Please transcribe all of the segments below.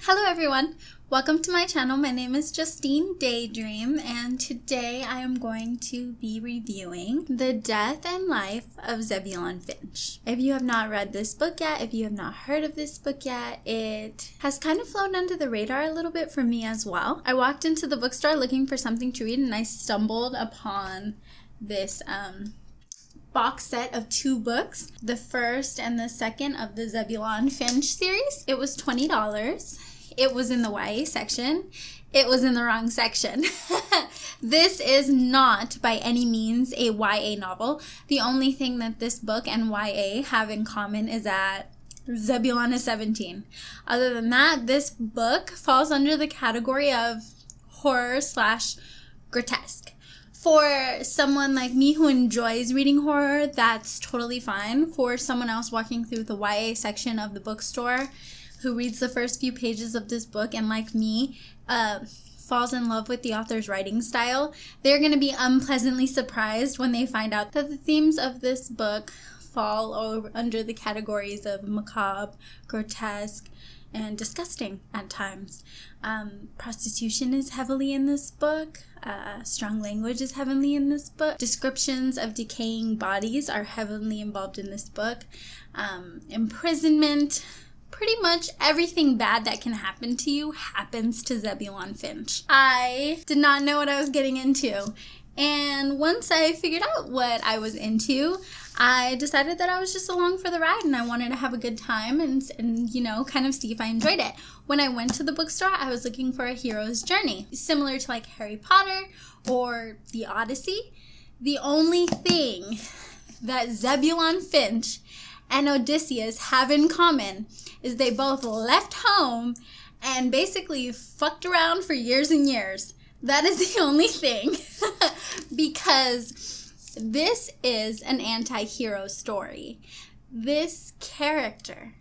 Hello everyone, welcome to my channel. My name is Justine Daydream, and today I am going to be reviewing The Death and Life of Zebulon Finch. If you have not read this book yet, if you have not heard of this book yet, it has kind of flown under the radar a little bit for me as well. I walked into the bookstore looking for something to read and I stumbled upon this box set of two books, the first and the second of the Zebulon Finch series. It was $20. It was in the YA section. It was in the wrong section. This is not by any means a YA novel. The only thing that this book and YA have in common is that Zebulon is 17. Other than that, this book falls under the category of horror/grotesque. For someone like me who enjoys reading horror, that's totally fine. For someone else walking through the YA section of the bookstore who reads the first few pages of this book and, like me, falls in love with the author's writing style, they're going to be unpleasantly surprised when they find out that the themes of this book fall under the categories of macabre, grotesque, and disgusting at times. Prostitution is heavily in this book. Strong language is heavily in this book. Descriptions of decaying bodies are heavily involved in this book. Imprisonment. Pretty much everything bad that can happen to you happens to Zebulon Finch. I did not know what I was getting into. And once I figured out what I was into, I decided that I was just along for the ride and I wanted to have a good time and you know, kind of see if I enjoyed it. When I went to the bookstore, I was looking for a hero's journey, similar to like Harry Potter or the Odyssey. The only thing that Zebulon Finch and Odysseus have in common is they both left home and basically fucked around for years and years. That is the only thing. Because this is an anti-hero story. This character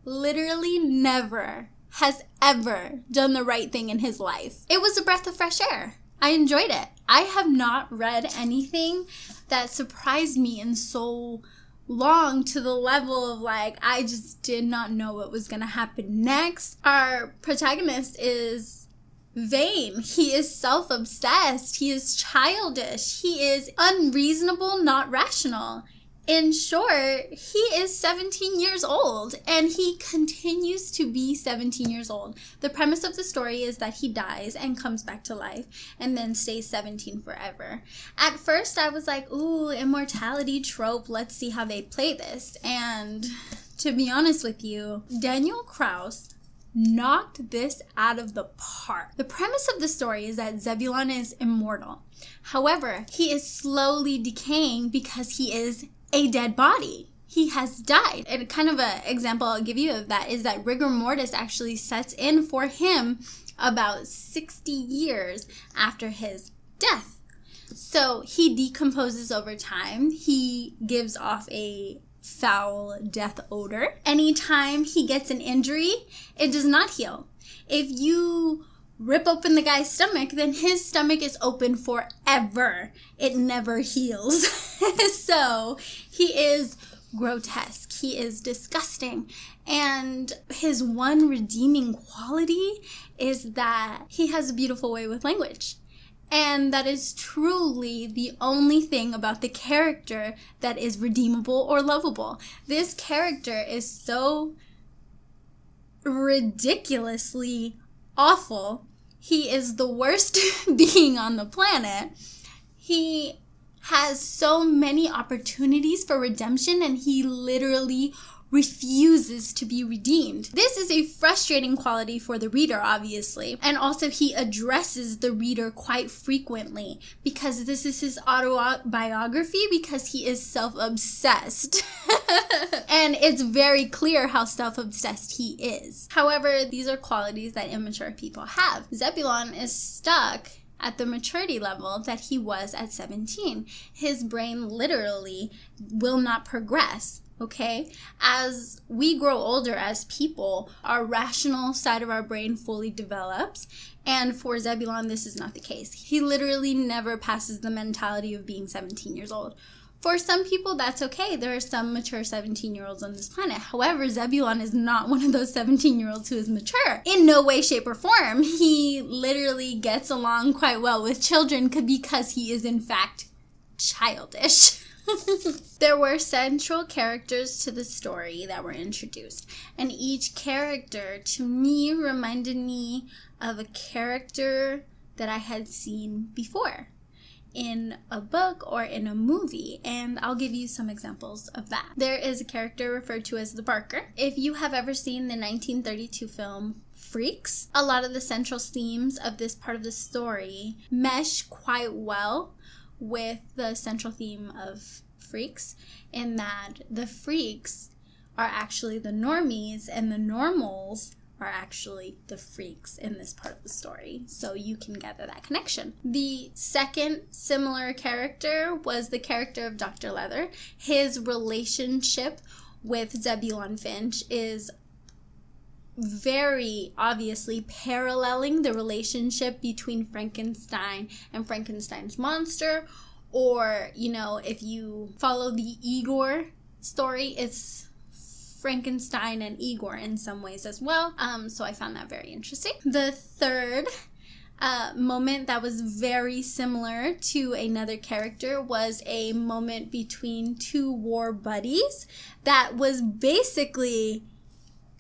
literally never has ever done the right thing in his life. It was a breath of fresh air. I enjoyed it. I have not read anything that surprised me in so long to the level of like, I just did not know what was gonna happen next. Our protagonist is vain. He is self-obsessed. He is childish. He is unreasonable, not rational. In short, he is 17 years old and he continues to be 17 years old. The premise of the story is that he dies and comes back to life and then stays 17 forever. At first I was like, ooh, immortality trope, let's see how they play this. And to be honest with you, Daniel Kraus knocked this out of the park. The premise of the story is that Zebulon is immortal. However, he is slowly decaying because he is a dead body. He has died. And kind of an example I'll give you of that is that rigor mortis actually sets in for him about 60 years after his death. So he decomposes over time. He gives off a foul death odor. Anytime he gets an injury, it does not heal. If you rip open the guy's stomach, then his stomach is open forever. It never heals. So he is grotesque. He is disgusting. And his one redeeming quality is that he has a beautiful way with language. And that is truly the only thing about the character that is redeemable or lovable. This character is so ridiculously awful. He is the worst being on the planet. He has so many opportunities for redemption and he literally refuses to be redeemed. This is a frustrating quality for the reader, obviously. And also he addresses the reader quite frequently because this is his autobiography because he is self-obsessed. And it's very clear how self-obsessed he is. However, these are qualities that immature people have. Zebulon is stuck at the maturity level that he was at 17. His brain literally will not progress. Okay? As we grow older as people, our rational side of our brain fully develops. And for Zebulon, this is not the case. He literally never passes the mentality of being 17 years old. For some people, that's okay. There are some mature 17-year-olds on this planet. However, Zebulon is not one of those 17-year-olds who is mature. In no way, shape, or form. He literally gets along quite well with children because he is, in fact, childish. There were central characters to the story that were introduced. And each character, to me, reminded me of a character that I had seen before in a book or in a movie, and I'll give you some examples of that. There is a character referred to as the Barker. If you have ever seen the 1932 film Freaks, a lot of the central themes of this part of the story mesh quite well with the central theme of Freaks, in that the freaks are actually the normies and the normals are actually the freaks in this part of the story. So you can gather that connection. The second similar character was the character of Dr. Leather. His relationship with Zebulon Finch is very obviously paralleling the relationship between Frankenstein and Frankenstein's monster. Or, if you follow the Igor story, it's Frankenstein and Igor in some ways as well. So I found that very interesting. The third moment that was very similar to another character was a moment between two war buddies that was basically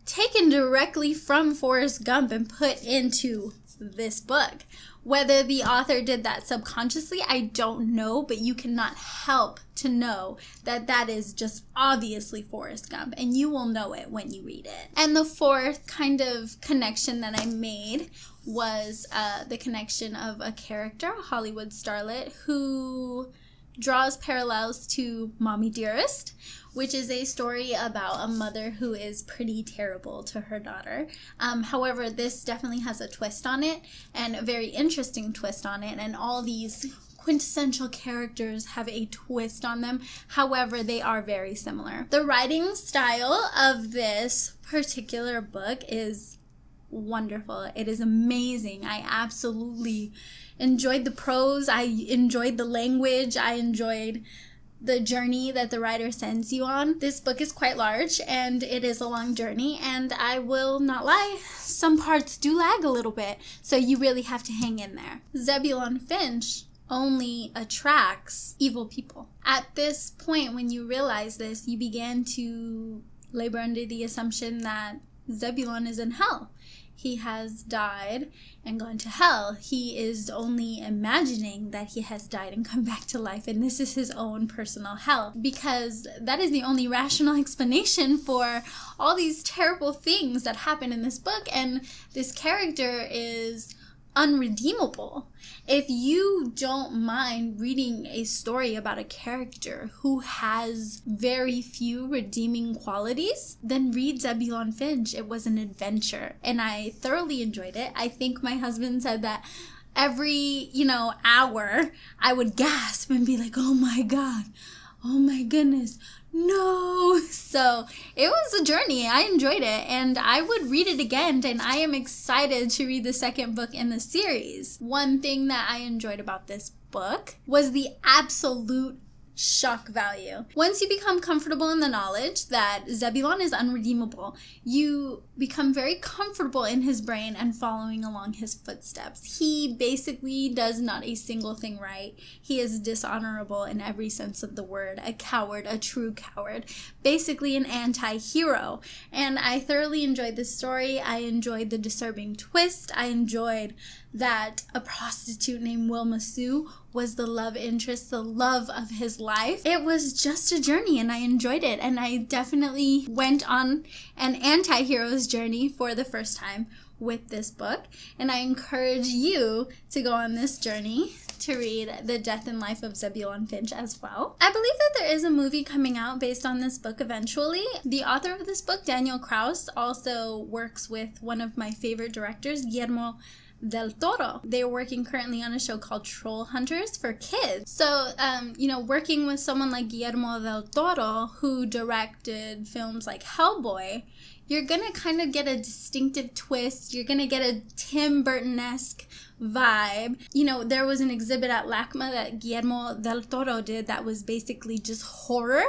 taken directly from Forrest Gump and put into this book. Whether the author did that subconsciously, I don't know, but you cannot help to know that that is just obviously Forrest Gump, and you will know it when you read it. And the fourth kind of connection that I made was the connection of a character, a Hollywood starlet, who draws parallels to Mommy Dearest, which is a story about a mother who is pretty terrible to her daughter. However, this definitely has a twist on it, and a very interesting twist on it, and all these quintessential characters have a twist on them. However, they are very similar. The writing style of this particular book is wonderful. It is amazing. I absolutely enjoyed the prose. I enjoyed the language. I enjoyed the journey that the writer sends you on. This book is quite large, and it is a long journey, and I will not lie, some parts do lag a little bit, so you really have to hang in there. Zebulon Finch only attracts evil people. At this point, when you realize this, you begin to labor under the assumption that Zebulon is in hell. He has died and gone to hell. He is only imagining that he has died and come back to life, and this is his own personal hell, because that is the only rational explanation for all these terrible things that happen in this book, and this character is unredeemable. If you don't mind reading a story about a character who has very few redeeming qualities, then read Zebulon Finch. It was an adventure, and I thoroughly enjoyed it. I think my husband said that every, hour I would gasp and be like, oh my God, oh my goodness, no. So it was a journey. I enjoyed it, and I would read it again, and I am excited to read the second book in the series. One thing that I enjoyed about this book was the absolute shock value. Once you become comfortable in the knowledge that Zebulon is unredeemable, you become very comfortable in his brain and following along his footsteps. He basically does not a single thing right. He is dishonorable in every sense of the word, a coward, a true coward, basically an anti-hero. And I thoroughly enjoyed this story. I enjoyed the disturbing twist. I enjoyed that a prostitute named Wilma Sue was the love interest, the love of his life. It was just a journey, and I enjoyed it, and I definitely went on an anti-hero's journey for the first time with this book, and I encourage you to go on this journey to read The Death and Life of Zebulon Finch as well. I believe that there is a movie coming out based on this book eventually. The author of this book, Daniel Krauss, also works with one of my favorite directors, Guillermo del Toro. They're working currently on a show called Troll Hunters for kids. So, working with someone like Guillermo del Toro, who directed films like Hellboy, you're gonna kind of get a distinctive twist. You're gonna get a Tim Burton-esque vibe. You know, there was an exhibit at LACMA that Guillermo del Toro did that was basically just horror.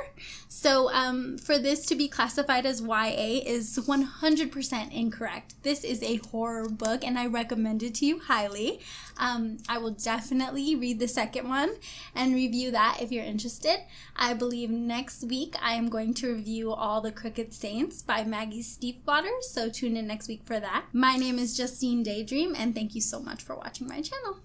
So for this to be classified as YA is 100% incorrect. This is a horror book, and I recommend it to you highly. I will definitely read the second one and review that if you're interested. I believe next week I am going to review All the Crooked Saints by Maggie Stiefvater, so tune in next week for that. My name is Justine Daydream, and thank you so much for watching my channel.